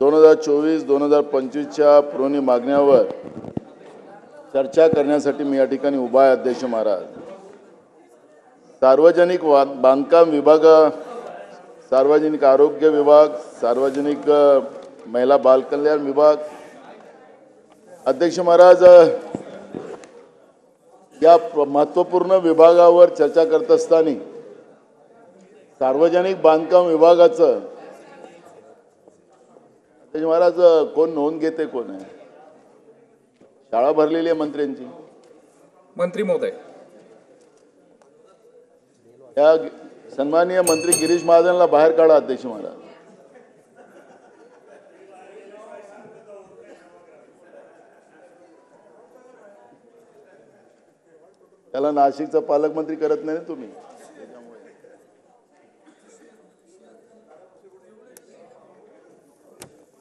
2024-2025च्या पुरवणी मागण्यावर चर्चा करण्यासाठी मी या ठिकाणी उभा आहे। अध्यक्ष महाराज, सार्वजनिक बांधकाम विभाग, सार्वजनिक आरोग्य विभाग, सार्वजनिक महिला बाल कल्याण विभाग, अध्यक्ष महाराज, या महत्त्वपूर्ण विभागावर चर्चा करत असताना सार्वजनिक बांधकाम विभागाचं अध्यक्ष महाराज कोण नोंद घेते, कोण आहे? शाळा भरलेली आहे मंत्र्यांची। मंत्री महोदय, या सन्माननीय मंत्री गिरीश महाजनला बाहेर काढा। अध्यक्ष महाराज, त्याला नाशिकचा पालकमंत्री करत नाही तुम्ही।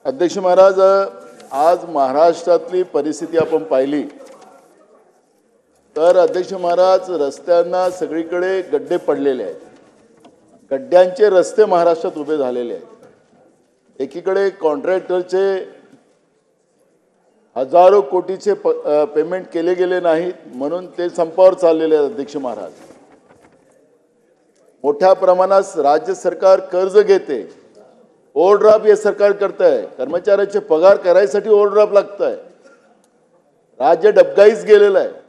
अध्यक्ष महाराज, आज महाराष्ट्रातली परिस्थिती आपण पाहिली तर अध्यक्ष महाराज, रस्त्यांना सगळीकडे गड्डे पडलेले आहेत। गड्ड्यांचे रस्ते महाराष्ट्रात उभे झालेले आहेत। एकीकडे कॉन्ट्रॅक्टरचे हजारो कोटीचे पेमेंट केले गेले नाहीत म्हणून ते संपावर चाललेले आहेत। अध्यक्ष महाराज, मोठ्या प्रमाणात राज्य सरकार कर्ज घेते, ओव्हरड्राफ्ट हे सरकार करत आहे। कर्मचाऱ्यांचे पगार करायसाठी ओव्हरड्राफ्ट लागत आहे। राज्य डबघाईस गेलेलं आहे।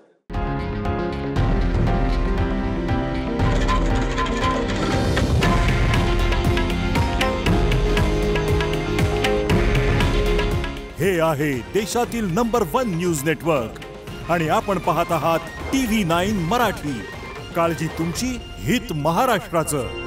हे आहे देशातील नंबर 1 न्यूज नेटवर्क आणि आपण पाहत आहात TV9 मराठी। काळजी तुमची, हित महाराष्ट्राचं।